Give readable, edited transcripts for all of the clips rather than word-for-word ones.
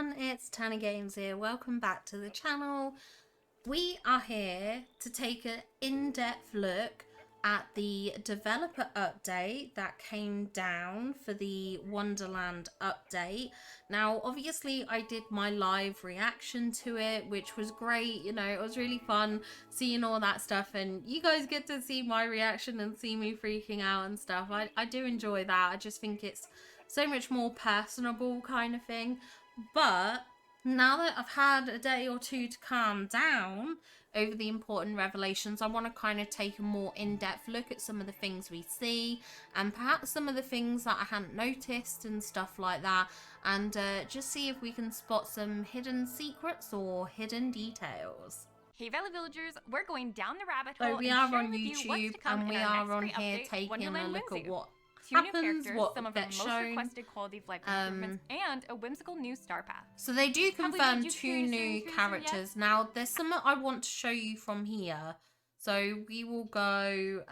everyone, it's Tana Games here. Welcome back to the channel. We are here to take an in-depth look at the developer update that came down for the Wonderland update. Now, obviously, I did my live reaction to it, which was great. You know, it was really fun seeing all that stuff, and you guys get to see my reaction and see me freaking out and stuff. I do enjoy that. I just think it's so much more personable kind of thing. But now that I've had a day or two to calm down over the important revelations, I want to kind of take a more in-depth look at some of the things we see and perhaps some of the things that I hadn't noticed and stuff like that, and just see if we can spot some hidden secrets or hidden details. Hey Valley Villagers, we're going down the rabbit hole. So we and are sharing on with you what's YouTube to come and we in our are next on great here update, taking a Wonderland look Whimsy. at what Two new happens, characters, what some of our gets most shown. requested quality of life improvements, and a whimsical new star path. So they do Have we confirm made you two curiouser new and curiouser characters. Now, there's something I want to show you from here. So we will go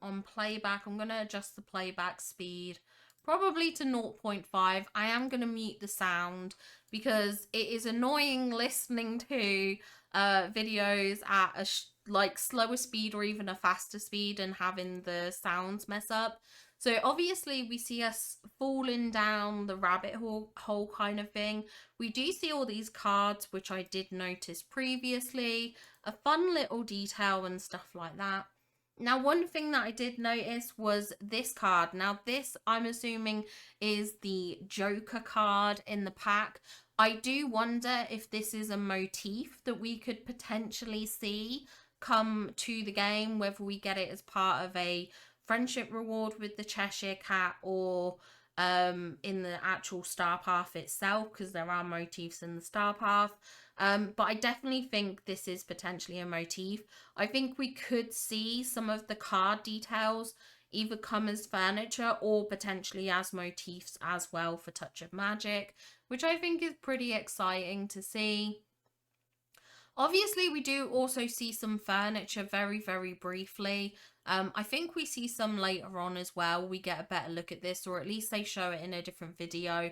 on playback. I'm going to adjust the playback speed probably to 0.5. I am going to mute the sound because it is annoying listening to videos at a like slower speed or even a faster speed and having the sounds mess up. So obviously we see us falling down the rabbit hole kind of thing. We do see all these cards, which I did notice previously, a fun little detail and stuff like that. Now, one thing that I did notice was this card. Now, this, I'm assuming, is the Joker card in the pack. I do wonder if this is a motif that we could potentially see come to the game, whether we get it as part of a friendship reward with the Cheshire Cat or in the actual star path itself, because there are motifs in the star path. But I definitely think this is potentially a motif. I think we could see some of the card details either come as furniture or potentially as motifs as well for Touch of Magic, which I think is pretty exciting to see. Obviously, we do also see some furniture very, very briefly. I think we see some later on as well. We get a better look at this, or at least they show it in a different video.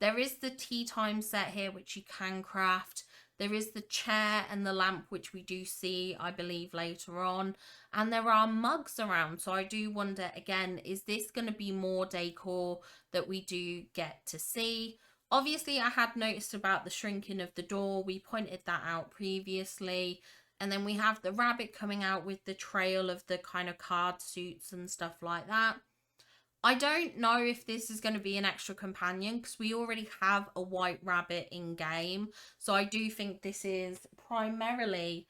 There is the tea time set here, which you can craft. There is the chair and the lamp, which we do see, I believe, later on. And there are mugs around. So I do wonder, again, is this going to be more decor that we do get to see? Obviously, I had noticed about the shrinking of the door. We pointed that out previously. And then we have the rabbit coming out with the trail of the kind of card suits and stuff like that. I don't know if this is going to be an extra companion because we already have a white rabbit in game. So I do think this is primarily,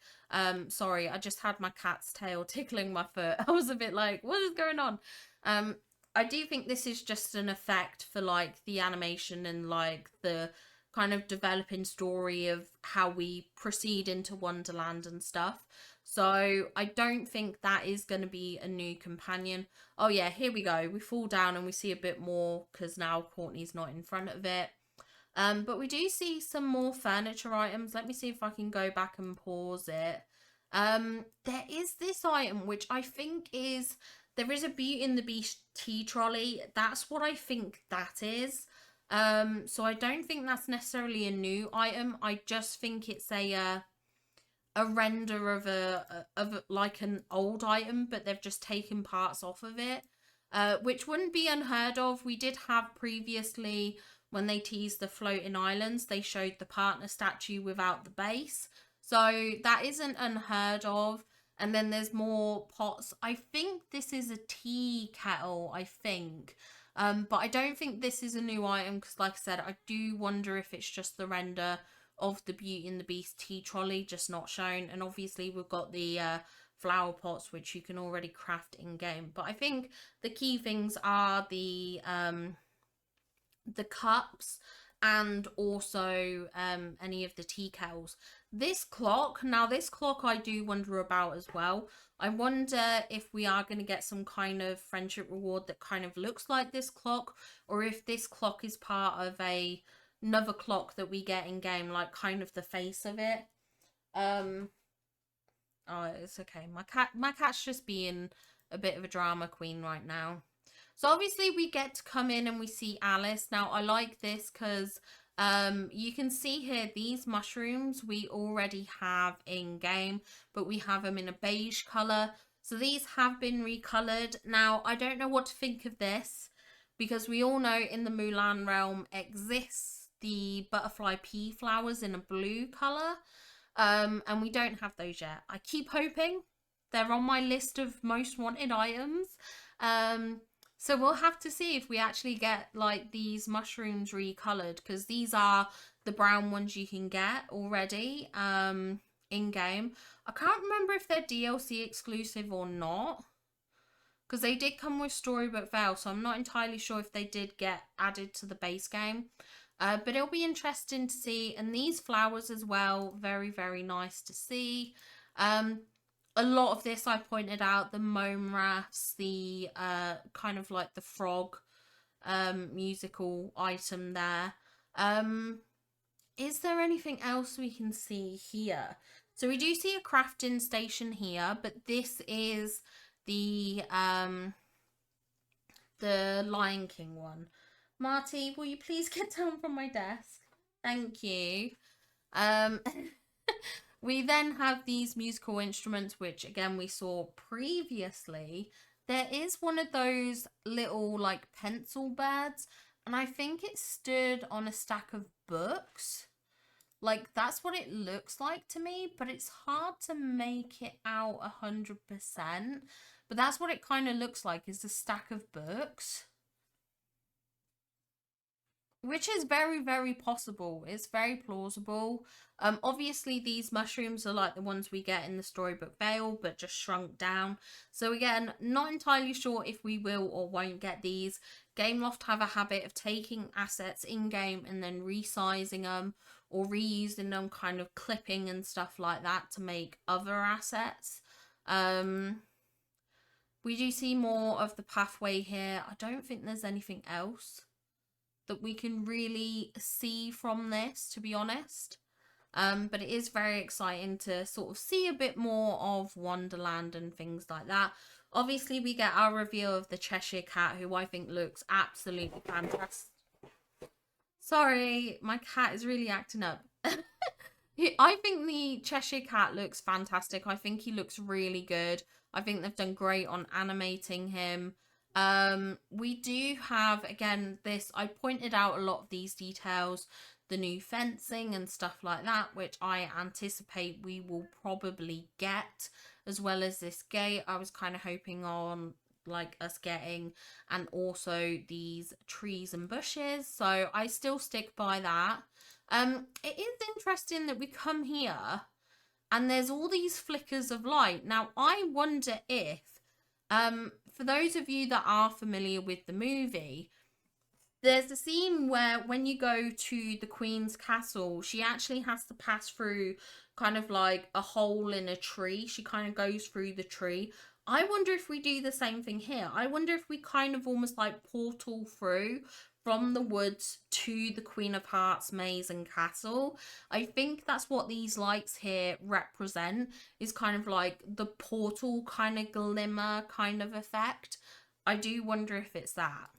sorry, I just had my cat's tail tickling my foot. I was a bit like, what is going on? I do think this is just an effect for like the animation and like the kind of developing story of how we proceed into Wonderland and stuff. So I don't think that is going to be a new companion. Oh yeah, here we go. We fall down and we see a bit more because now Courtney's not in front of it. But we do see some more furniture items. Let me see if I can go back and pause it. There is this item which I think is... There is a Beauty and the Beast tea trolley. That's what I think that is. So I don't think that's necessarily a new item. I just think it's a render of like an old item, but they've just taken parts off of it, which wouldn't be unheard of. We did have previously, when they teased the floating islands, they showed the partner statue without the base. So that isn't unheard of. And then there's more pots. I think this is a tea kettle, I think. But I don't think this is a new item because, like I said, I do wonder if it's just the render of the Beauty and the Beast tea trolley, just not shown. And obviously we've got the flower pots, which you can already craft in-game. But I think the key things are the cups and also any of the tea kettles. This clock, now this clock I do wonder about as well. I wonder if we are going to get some kind of friendship reward that kind of looks like this clock, or if this clock is part of another clock that we get in game, like kind of the face of it. Oh, it's okay. My cat's just being a bit of a drama queen right now. So obviously we get to come in and we see Alice. Now I like this because You can see here these mushrooms we already have in game, but we have them in a beige color. So these have been recolored. Now, I don't know what to think of this, because we all know in the Mulan realm exists the butterfly pea flowers in a blue color. And we don't have those yet. I keep hoping. They're on my list of most wanted items. So we'll have to see if we actually get like these mushrooms recolored, because these are the brown ones you can get already in game. I can't remember if they're DLC exclusive or not, because they did come with Storybook Veil, so I'm not entirely sure if they did get added to the base game. But it'll be interesting to see. And these flowers as well, very, very nice to see. A lot of this I pointed out, the mome rafts, the kind of like the frog musical item there. Is there anything else we can see here? So we do see a crafting station here, but this is the Lion King one. Marty, will you please get down from my desk? Thank you. We then have these musical instruments, which again we saw previously. There is one of those little like pencil beds, and I think it stood on a stack of books. Like, that's what it looks like to me, but it's hard to make it out 100%. But that's what it kind of looks like, is a stack of books. Which is very, very possible. It's very plausible. Obviously, these mushrooms are like the ones we get in the Storybook Veil, but just shrunk down. So again, not entirely sure if we will or won't get these. Gameloft have a habit of taking assets in-game and then resizing them or reusing them, kind of clipping and stuff like that to make other assets. We do see more of the pathway here. I don't think there's anything else that we can really see from this, to be honest. But it is very exciting to sort of see a bit more of Wonderland and things like that. Obviously, we get our reveal of the Cheshire Cat, who I think looks absolutely fantastic. Sorry, my cat is really acting up. I think the Cheshire Cat looks fantastic. I think he looks really good. I think they've done great on animating him. We do have, again, this, I pointed out a lot of these details, the new fencing and stuff like that, which I anticipate we will probably get, as well as this gate I was kind of hoping on like us getting, and also these trees and bushes. So I still stick by that. It is interesting that we come here and there's all these flickers of light. Now I wonder if for those of you that are familiar with the movie, there's a scene where when you go to the Queen's castle, she actually has to pass through kind of like a hole in a tree. She kind of goes through the tree. I wonder if we do the same thing here. I wonder if we kind of almost like portal through from the woods to the Queen of Hearts maze and castle. I think that's what these lights here represent, is kind of like the portal kind of glimmer kind of effect. I do wonder if it's that.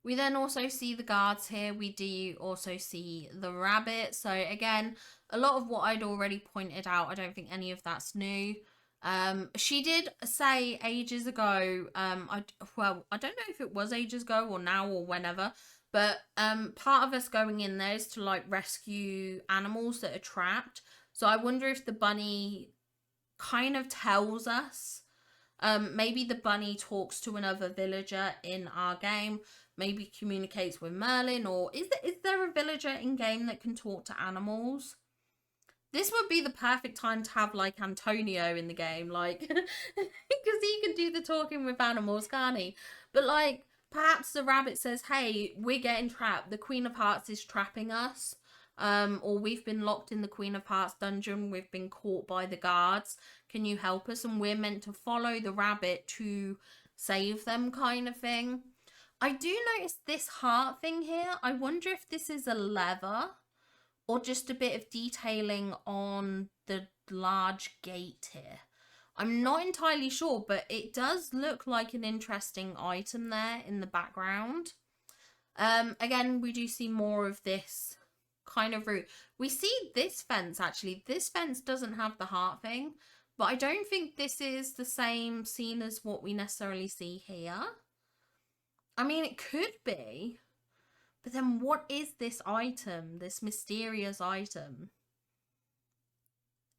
We then also see the guards here. We do also see the rabbit. So again, a lot of what I'd already pointed out, I don't think any of that's new. She did say ages ago, I don't know if it was ages ago or now or whenever, but part of us going in there is to like rescue animals that are trapped. So I wonder if the bunny kind of tells us, maybe the bunny talks to another villager in our game, maybe communicates with Merlin, or is there a villager in game that can talk to animals? This would be the perfect time to have like Antonio in the game, like, because he can do the talking with animals, can't he? But like, perhaps the rabbit says, hey, we're getting trapped, the Queen of Hearts is trapping us, or we've been locked in the Queen of Hearts dungeon, we've been caught by the guards, can you help us? And we're meant to follow the rabbit to save them, kind of thing. I do notice this heart thing here. I wonder if this is a lever or just a bit of detailing on the large gate here. I'm not entirely sure, but it does look like an interesting item there in the background. Again, we do see more of this kind of route. We see this fence, actually. This fence doesn't have the heart thing, but I don't think this is the same scene as what we necessarily see here. I mean, it could be, but then what is this item, this mysterious item?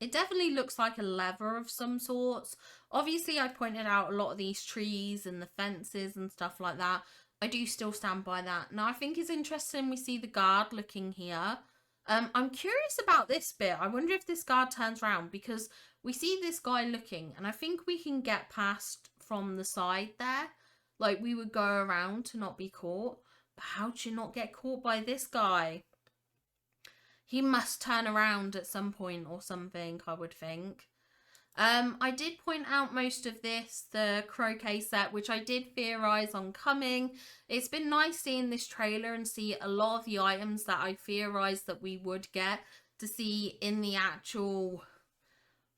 It definitely looks like a lever of some sorts. Obviously, I pointed out a lot of these trees and the fences and stuff like that. I do still stand by that. Now, I think it's interesting we see the guard looking here. I'm curious about this bit. I wonder if this guard turns around, because we see this guy looking, and I think we can get past from the side there. Like, we would go around to not be caught. But how'd you not get caught by this guy? He must turn around at some point or something, I would think. I did point out most of this, the croquet set, which I did theorise on coming. It's been nice seeing this trailer and see a lot of the items that I theorised that we would get to see in the actual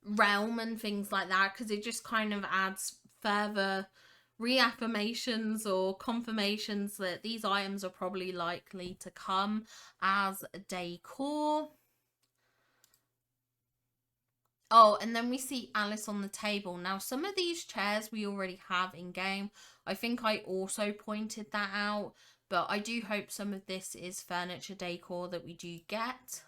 realm and things like that, because it just kind of adds further reaffirmations or confirmations that these items are probably likely to come as decor. Oh, and then we see Alice on the table. Now, some of these chairs we already have in game. I think I also pointed that out, but I do hope some of this is furniture decor that we do get.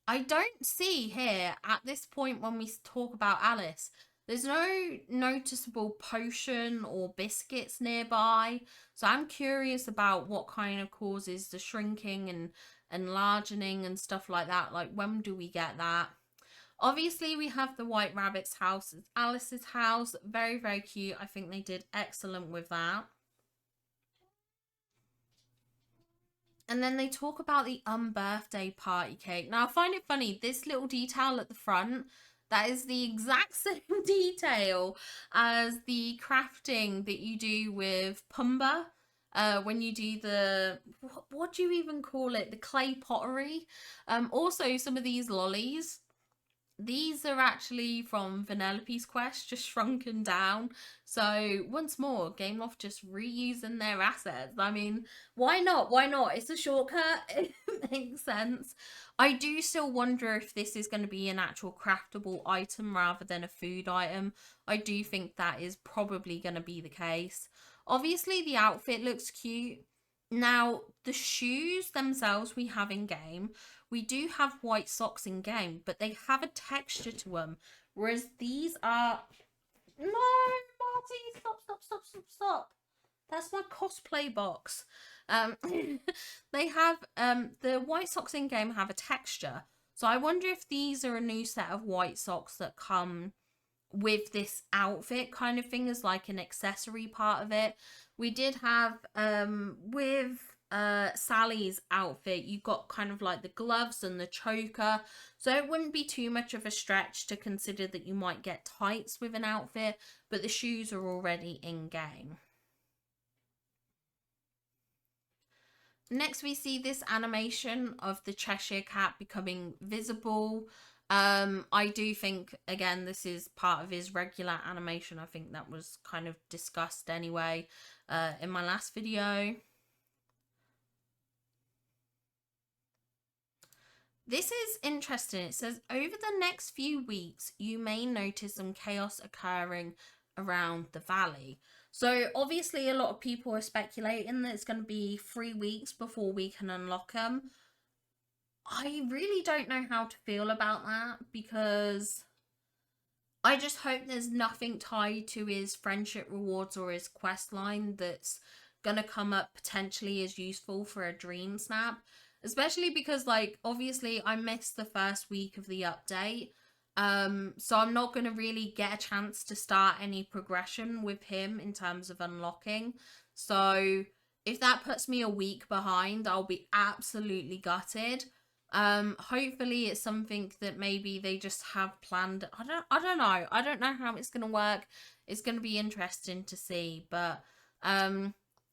I don't see here at this point when we talk about Alice, there's no noticeable potion or biscuits nearby. So I'm curious about what kind of causes the shrinking and enlarging and stuff like that. Like, when do we get that? Obviously, we have the White Rabbit's house. It's Alice's house. Very, very cute. I think they did excellent with that. And then they talk about the unbirthday party cake. Now, I find it funny, this little detail at the front, that is the exact same detail as the crafting that you do with Pumba. When you do the, what do you even call it? The clay pottery. Also, some of these lollies, these are actually from Vanellope's quest, just shrunken down. So once more, Gameloft just reusing their assets. I mean, why not? Why not? It's a shortcut. It makes sense. I do still wonder if this is going to be an actual craftable item rather than a food item. I do think that is probably going to be the case. Obviously, the outfit looks cute. Now, the shoes themselves we have in game. We do have white socks in game, but they have a texture to them. Whereas these are... No, Marty, stop. That's my cosplay box. They have, the white socks in game have a texture. So I wonder if these are a new set of white socks that come with this outfit kind of thing as like an accessory part of it. We did have, with Sally's outfit, you got kind of like the gloves and the choker, so it wouldn't be too much of a stretch to consider that you might get tights with an outfit, but the shoes are already in game. Next, we see this animation of the Cheshire Cat becoming visible. I do think, again, this is part of his regular animation. I think that was kind of discussed anyway in my last video. This is interesting. It says, over the next few weeks, you may notice some chaos occurring around the valley. So obviously a lot of people are speculating that it's going to be 3 weeks before we can unlock them. I really don't know how to feel about that, because I just hope there's nothing tied to his friendship rewards or his quest line that's going to come up potentially as useful for a dream snap. Especially because, like, obviously I missed the first week of the update. So I'm not going to really get a chance to start any progression with him in terms of unlocking. So if that puts me a week behind, I'll be absolutely gutted. Hopefully it's something that maybe they just have planned. I don't know. I don't know how it's going to work. It's going to be interesting to see. But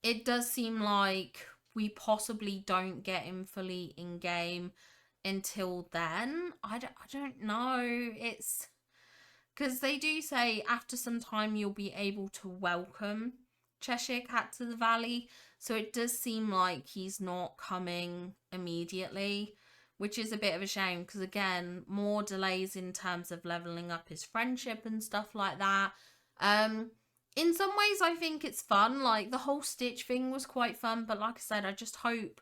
it does seem like we possibly don't get him fully in game until then. I don't know. It's because they do say after some time you'll be able to welcome Cheshire Cat to the valley. So it does seem like he's not coming immediately, which is a bit of a shame because, again, more delays in terms of leveling up his friendship and stuff like that. In some ways, I think it's fun. Like, the whole Stitch thing was quite fun, but like I said, I just hope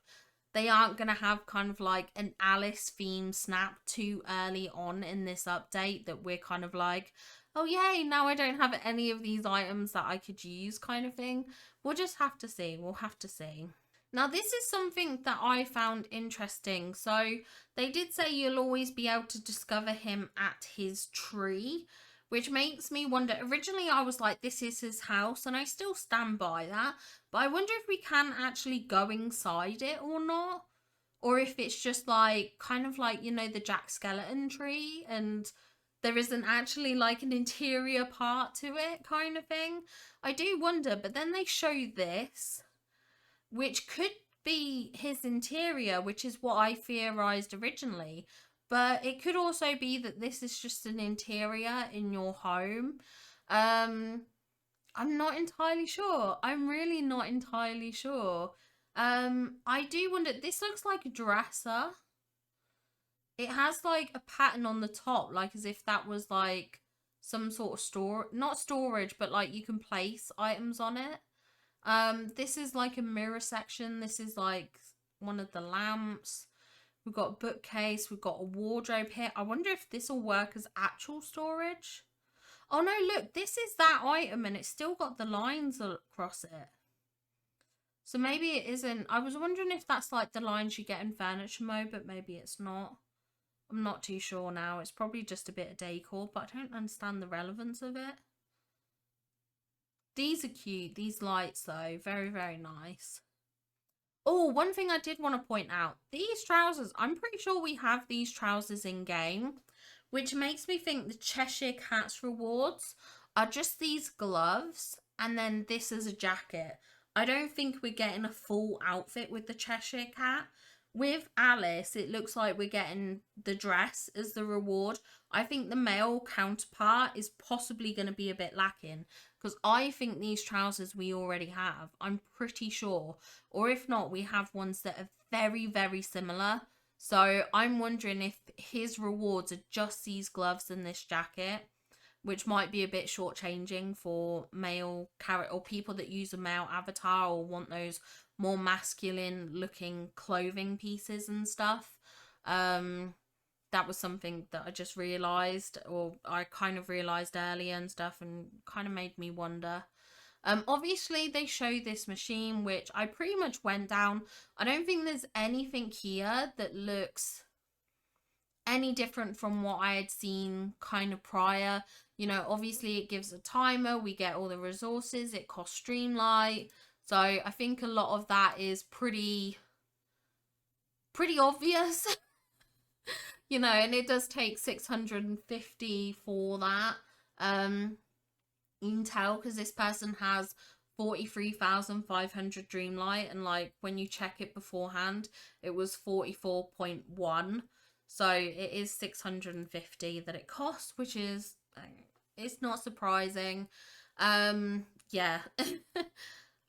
they aren't going to have kind of like an Alice theme snap too early on in this update that we're kind of like, oh yay, now I don't have any of these items that I could use kind of thing. We'll just have to see. We'll have to see. Now, this is something that I found interesting. So they did say you'll always be able to discover him at his tree, which makes me wonder. Originally, I was like, this is his house, and I still stand by that. But I wonder if we can actually go inside it or not. Or if it's just like, kind of like, you know, the Jack Skellington tree, and there isn't actually like an interior part to it kind of thing. I do wonder, but then they show this, which could be his interior, which is what I theorized originally. But it could also be that this is just an interior in your home. I'm not entirely sure. I'm really not entirely sure. I do wonder, this looks like a dresser. It has like a pattern on the top, like as if that was like some sort of not storage, but like you can place items on it. This is like a mirror section. This is like one of the lamps. We've got a bookcase. We've got a wardrobe here. I wonder if this will work as actual storage. Oh no, look, this is that item and it's still got the lines across it. So maybe it isn't. I was wondering if that's like the lines you get in furniture mode, but maybe it's not. I'm not too sure now. It's probably just a bit of decor, but I don't understand the relevance of it. These are cute. These lights, though. Very, very nice. Oh, one thing I did want to point out. These trousers, I'm pretty sure we have these trousers in-game, which makes me think the Cheshire Cat's rewards are just these gloves, and then this is a jacket. I don't think we're getting a full outfit with the Cheshire Cat. With Alice, it looks like we're getting the dress as the reward. I think the male counterpart is possibly going to be a bit lacking, because I think these trousers we already have. I'm pretty sure. Or if not, we have ones that are very, very similar. So I'm wondering if his rewards are just these gloves and this jacket, which might be a bit shortchanging for male character or people that use a male avatar or want those more masculine looking clothing pieces and stuff. That was something that I just realised, or I kind of realised earlier and stuff, and kind of made me wonder. Obviously they show this machine, which I pretty much went down. I don't think there's anything here that looks any different from what I had seen kind of prior. You know, obviously it gives a timer, we get all the resources, it costs Streamlight. So I think a lot of that is pretty obvious. You know, and it does take 650 for that. Intel, because this person has 43,500 Dreamlight, and like when you check it beforehand, it was 44.1. So it is 650 that it costs, which is, it's not surprising. Yeah.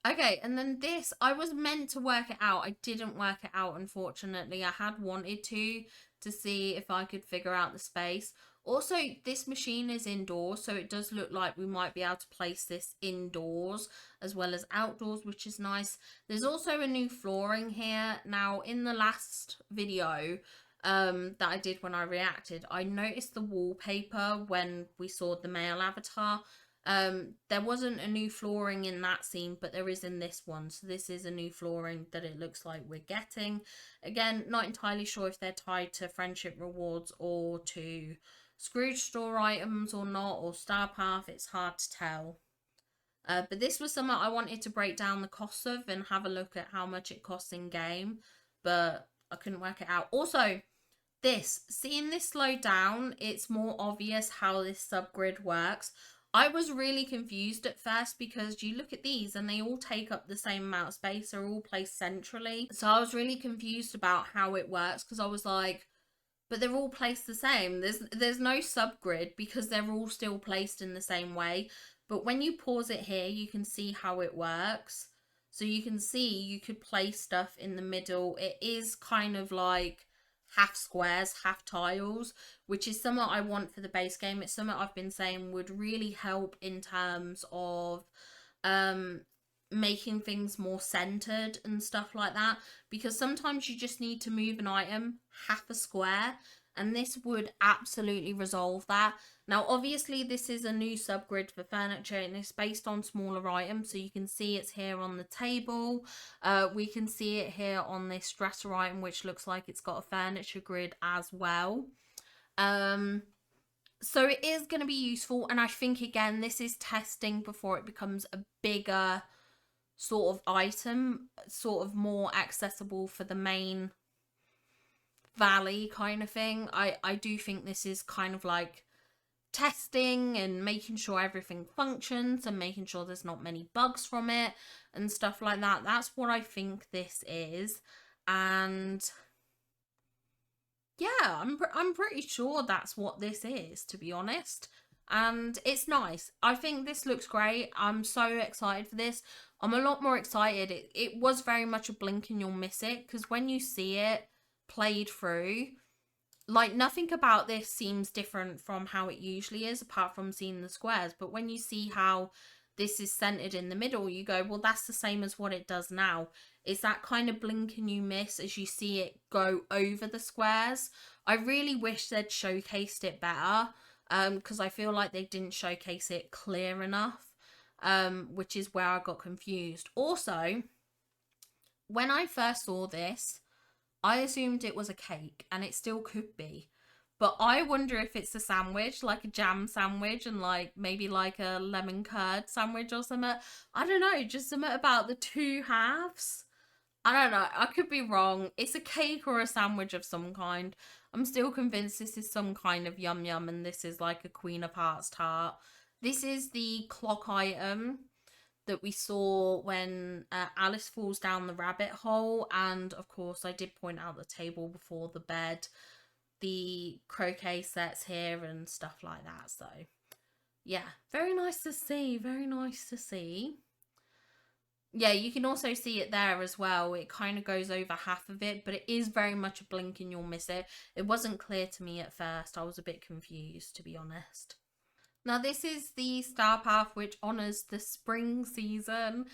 Okay, and then this, I was meant to work it out. I didn't work it out, unfortunately. I had wanted to see if I could figure out the space. Also, this machine is indoors, so it does look like we might be able to place this indoors as well as outdoors, which is nice. There's also a new flooring here. Now, in the last video that I did when I reacted, I noticed the wallpaper when we saw the male avatar. There wasn't a new flooring in that scene, but there is in this one. So this is a new flooring that it looks like we're getting. Again, not entirely sure if they're tied to friendship rewards or to Scrooge store items or not, or Star Path. It's hard to tell. But this was something I wanted to break down the costs of and have a look at how much it costs in game, but I couldn't work it out. Also, seeing this slow down, it's more obvious how this subgrid works. I was really confused at first because you look at these and they all take up the same amount of space. They're all placed centrally. So I was really confused about how it works, because I was like, but they're all placed the same. There's no subgrid because they're all still placed in the same way. But when you pause it here, you can see how it works. So you can see you could place stuff in the middle. It is kind of like half squares, half tiles, which is something I want for the base game. It's something I've been saying would really help in terms of making things more centered and stuff like that, because sometimes you just need to move an item half a square, and this would absolutely resolve that. Now obviously this is a new subgrid for furniture and it's based on smaller items, so you can see it's here on the table. We can see it here on this dresser item, which looks like it's got a furniture grid as well. So it is going to be useful, and I think again this is testing before it becomes a bigger sort of item, sort of more accessible for the main valley kind of thing. I do think this is kind of like testing and making sure everything functions and making sure there's not many bugs from it and stuff like that. That's what I think this is. And yeah, I'm pretty sure that's what this is, to be honest. And it's nice. I think this looks great. I'm so excited for this. I'm a lot more excited. It was very much a blink and you'll miss it, because when you see it played through, like nothing about this seems different from how it usually is, apart from seeing the squares. But when you see how this is centered in the middle, you go, well, that's the same as what it does now. It's that kind of blink and you miss as you see it go over the squares. I really wish they'd showcased it better, because I feel like they didn't showcase it clear enough, which is where I got confused. Also, when I first saw this, I assumed it was a cake, and it still could be. But I wonder if it's a sandwich, like a jam sandwich, and like maybe like a lemon curd sandwich or something. I don't know, just something about the two halves. I don't know, I could be wrong. It's a cake or a sandwich of some kind. I'm still convinced this is some kind of yum yum, and this is like a Queen of Hearts tart. This is the clock item that we saw when Alice falls down the rabbit hole, and of course I did point out the table before the bed, the croquet sets here and stuff like that. So yeah, very nice to see, very nice to see. Yeah, you can also see it there as well. It kind of goes over half of it, but it is very much a blink and you'll miss it. It wasn't clear to me at first. I was a bit confused, to be honest. Now this is the star path which honours the spring season.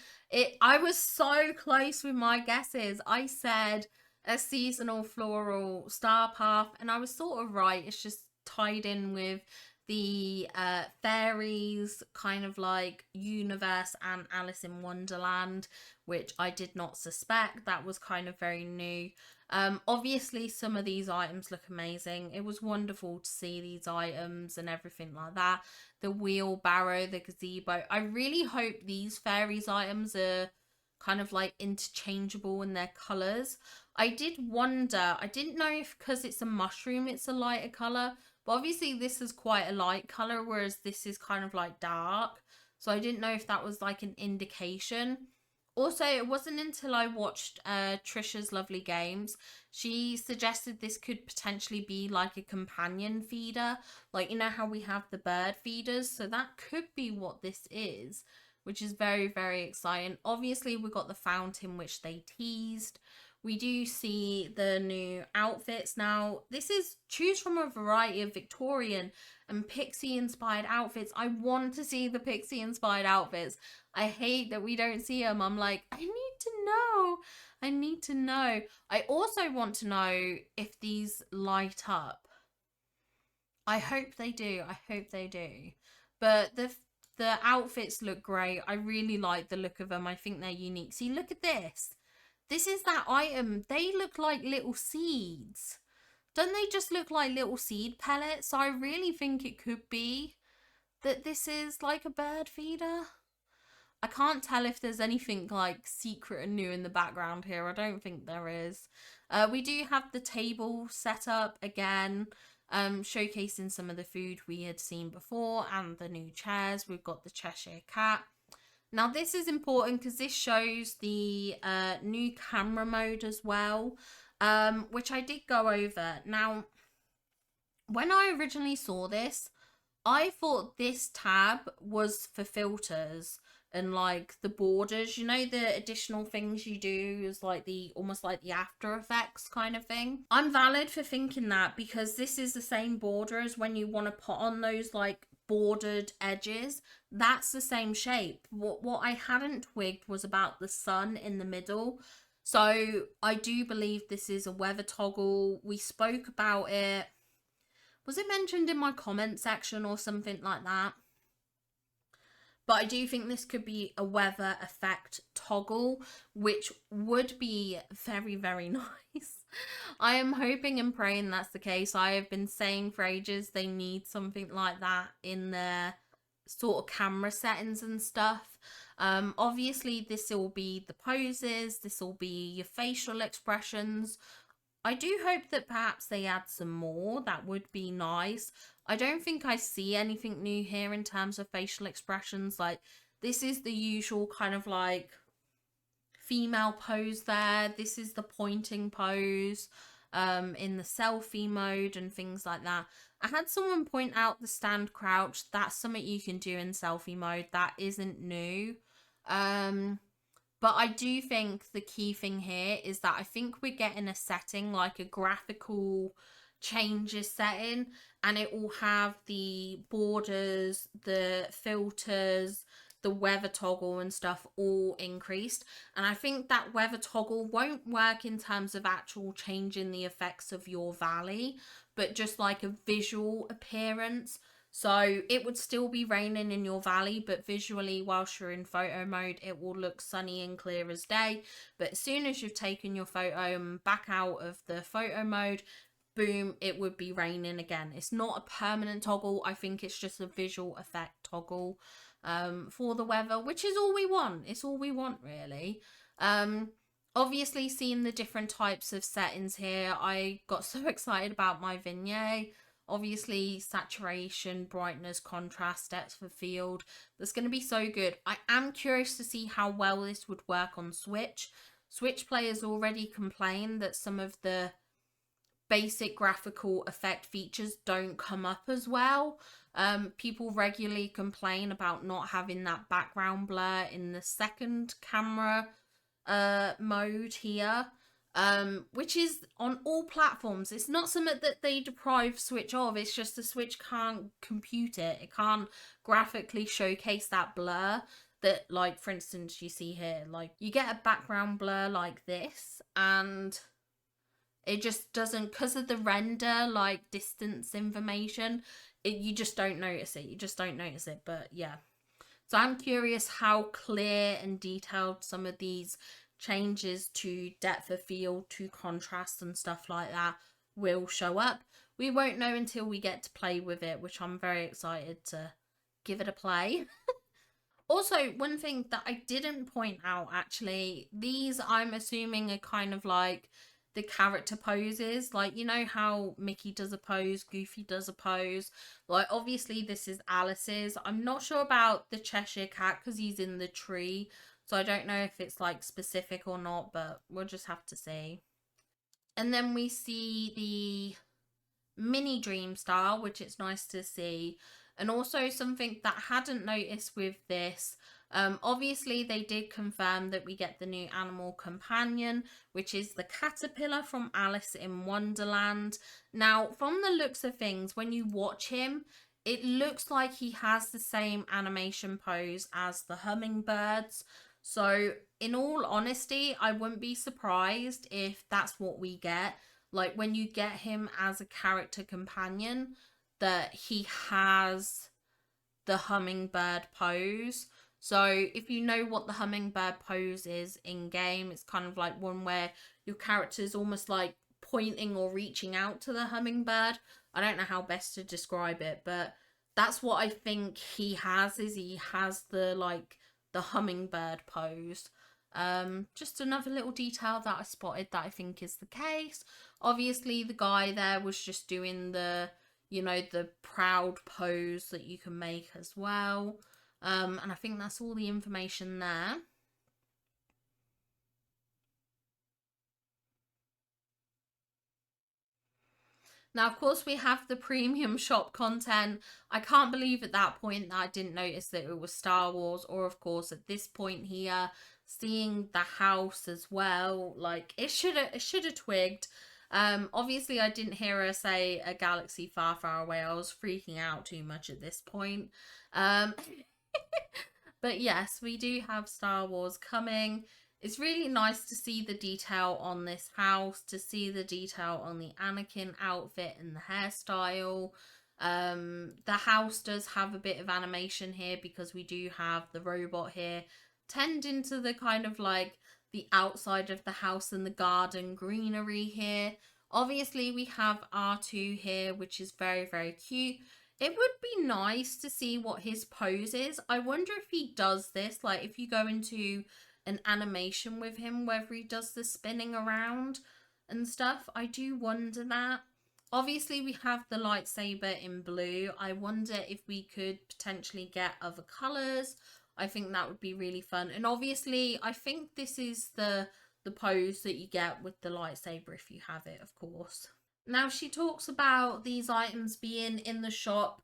I was so close with my guesses. I said a seasonal floral star path, and I was sort of right. It's just tied in with the fairies kind of like universe and Alice in Wonderland, which I did not suspect. That was kind of very new. Obviously some of these items look amazing. It was wonderful to see these items and everything like that. The wheelbarrow, the gazebo. I really hope these fairies items are kind of like interchangeable in their colours. I did wonder, I didn't know if because it's a mushroom it's a lighter colour, but obviously this is quite a light colour, whereas this is kind of like dark. So I didn't know if that was like an indication. Also, it wasn't until I watched Trisha's Lovely Games, she suggested this could potentially be like a companion feeder. Like, you know how we have the bird feeders? So that could be what this is, which is very, very exciting. Obviously, we got the fountain, which they teased. We do see the new outfits. Now, this is choose from a variety of Victorian and pixie inspired outfits. I want to see the pixie inspired outfits. I hate that we don't see them. I'm like, I need to know. I need to know. I also want to know if these light up. I hope they do. I hope they do. But the outfits look great. I really like the look of them. I think they're unique. See, look at this. This is that item. They look like little seeds. Don't they just look like little seed pellets? So I really think it could be that this is like a bird feeder. I can't tell if there's anything like secret and new in the background here. I don't think there is. We do have the table set up again, showcasing some of the food we had seen before and the new chairs. We've got the Cheshire Cat. Now this is important because this shows the new camera mode as well, which I did go over. Now, when I originally saw this, I thought this tab was for filters and like the borders, you know, the additional things you do is like the almost like the After Effects kind of thing. I'm valid for thinking that because this is the same border as when you want to put on those like bordered edges. That's the same shape. What I hadn't twigged was about the sun in the middle. So I do believe this is a weather toggle. We spoke about it. Was it mentioned in my comment section or something like that? But I do think this could be a weather effect toggle, which would be very, very nice. I am hoping and praying that's the case. I have been saying for ages they need something like that in their sort of camera settings and stuff. Obviously, this will be the poses, this will be your facial expressions. I do hope that perhaps they add some more. That would be nice. I don't think I see anything new here in terms of facial expressions. Like, this is the usual kind of like female pose there. This is the pointing pose in the selfie mode and things like that. I had someone point out the stand crouch. That's something you can do in selfie mode. That isn't new. But I do think the key thing here is that I think we're getting a setting, like a graphical changes setting, and it will have the borders, the filters, the weather toggle and stuff all increased. And I think that weather toggle won't work in terms of actual changing the effects of your valley, but just like a visual appearance. So it would still be raining in your valley, but visually whilst you're in photo mode, it will look sunny and clear as day. But as soon as you've taken your photo and back out of the photo mode, boom, it would be raining again. It's not a permanent toggle. I think it's just a visual effect toggle for the weather, which is all we want. It's all we want, really. Obviously, seeing the different types of settings here, I got so excited about my vignette. Obviously, saturation, brightness, contrast, depth of field. That's going to be so good. I am curious to see how well this would work on Switch. Switch players already complain that some of the basic graphical effect features don't come up as well. People regularly complain about not having that background blur in the second camera mode here. Which is on all platforms. It's not something that they deprive Switch of. It's just the Switch can't compute it. It can't graphically showcase that blur that, like, for instance, you see here. Like, you get a background blur like this, and it just doesn't, because of the render, like, distance information, you just don't notice it. You just don't notice it. But yeah. So I'm curious how clear and detailed some of these changes to depth of field, to contrast and stuff like that will show up. We won't know until we get to play with it, which I'm very excited to give it a play. Also, one thing that I didn't point out, actually, these I'm assuming are kind of like the character poses. Like, you know how Mickey does a pose, Goofy does a pose. Like, obviously this is Alice's. I'm not sure about the Cheshire Cat because he's in the tree. So I don't know if it's like specific or not, but we'll just have to see. And then we see the mini dream star, which it's nice to see. And also something that I hadn't noticed with this, obviously they did confirm that we get the new animal companion, which is the caterpillar from Alice in Wonderland. Now, from the looks of things, when you watch him, it looks like he has the same animation pose as the hummingbirds. So, in all honesty, I wouldn't be surprised if that's what we get. Like, when you get him as a character companion, that he has the hummingbird pose. So, if you know what the hummingbird pose is in game, it's kind of like one where your character is almost like pointing or reaching out to the hummingbird. I don't know how best to describe it, but that's what I think he has, is he has the like the hummingbird pose. Just another little detail that I spotted that I think is the case. Obviously the guy there was just doing the, you know, the proud pose that you can make as well. And I think that's all the information there. Now, of course, we have the premium shop content. I can't believe at that point that I didn't notice that it was Star Wars, or of course at this point here, seeing the house as well. Like, it should have twigged. Obviously I didn't hear her say a galaxy far, far away. I was freaking out too much at this point. But yes, we do have Star Wars coming. It's really nice to see the detail on this house, to see the detail on the Anakin outfit and the hairstyle. The house does have a bit of animation here because we do have the robot here tending to the kind of like the outside of the house and the garden greenery here. Obviously, we have R2 here, which is very, very cute. It would be nice to see what his pose is. I wonder if he does this, like if you go into an animation with him, whether he does the spinning around and stuff. I do wonder that. Obviously, we have the lightsaber in blue. I wonder if we could potentially get other colours. I think that would be really fun. And obviously, I think this is the pose that you get with the lightsaber if you have it, of course. Now, she talks about these items being in the shop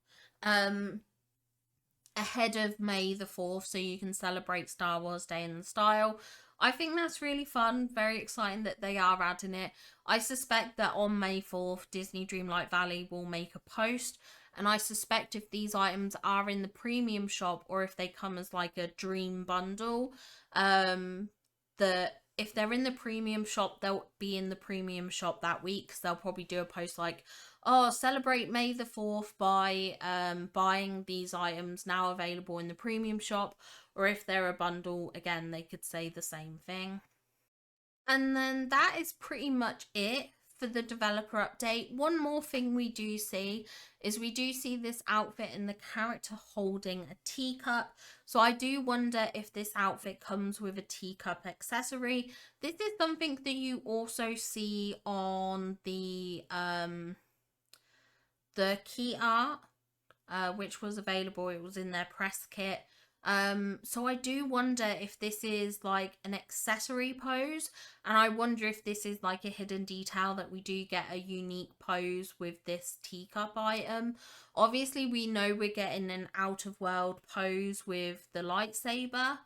ahead of May the 4th, so you can celebrate Star Wars Day in style. I think that's really fun, very exciting that they are adding it. I suspect that on May 4th, Disney Dreamlight Valley will make a post, and I suspect if these items are in the premium shop or if they come as like a dream bundle, if they're in the premium shop, they'll be in the premium shop that week, because they'll probably do a post like, oh, celebrate May the 4th by buying these items now available in the premium shop. Or if they're a bundle, again, they could say the same thing. And then that is pretty much it for the developer update. One more thing we do see is we do see this outfit and the character holding a teacup. So I do wonder if this outfit comes with a teacup accessory. This is something that you also see on the key art, which was available. It was in their press kit. So I do wonder if this is like an accessory pose, and I wonder if this is like a hidden detail that we do get a unique pose with this teacup item. Obviously, we know we're getting an out of world pose with the lightsaber.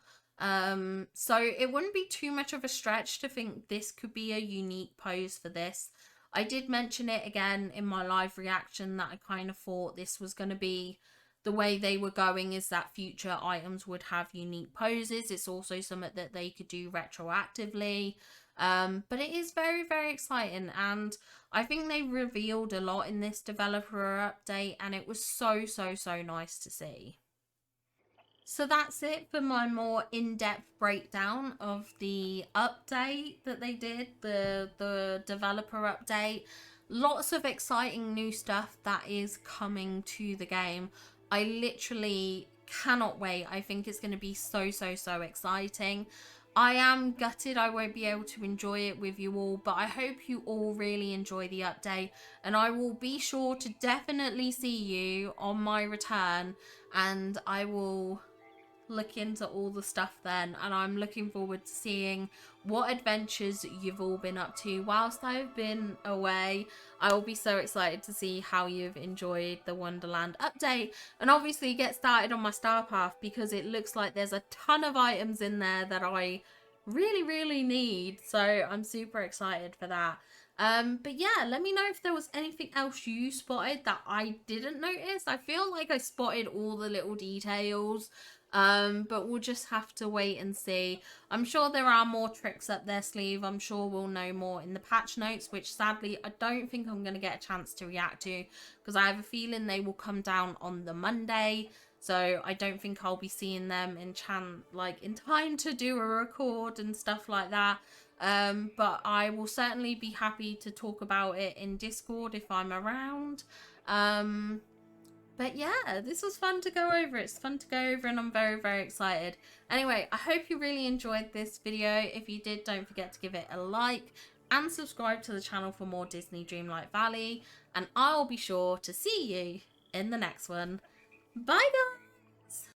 So it wouldn't be too much of a stretch to think this could be a unique pose for this. I did mention it again in my live reaction that I kind of thought this was going to be the way they were going, is that future items would have unique poses. It's also something that they could do retroactively. But it is very, very exciting, and I think they revealed a lot in this developer update, and it was so, so, so nice to see. So that's it for my more in-depth breakdown of the update that they did, the developer update. Lots of exciting new stuff that is coming to the game. I literally cannot wait. I think it's going to be so, so, so exciting. I am gutted I won't be able to enjoy it with you all, but I hope you all really enjoy the update, and I will be sure to definitely see you on my return, and I will look into all the stuff then, and I'm looking forward to seeing what adventures you've all been up to whilst I've been away. I will be so excited to see how you've enjoyed the Wonderland update, and obviously get started on my star path, because it looks like there's a ton of items in there that I really, really need, so I'm super excited for that. But yeah, let me know if there was anything else you spotted that I didn't notice. I feel like I spotted all the little details, but we'll just have to wait and see. I'm sure there are more tricks up their sleeve. I'm sure we'll know more in the patch notes, which sadly I don't think I'm going to get a chance to react to, because I have a feeling they will come down on the Monday. So I don't think I'll be seeing them in time to do a record and stuff like that. But I will certainly be happy to talk about it in Discord if I'm around. But yeah, this was fun to go over. It's fun to go over, and I'm very, very excited. Anyway, I hope you really enjoyed this video. If you did, don't forget to give it a like and subscribe to the channel for more Disney Dreamlight Valley. And I'll be sure to see you in the next one. Bye, guys!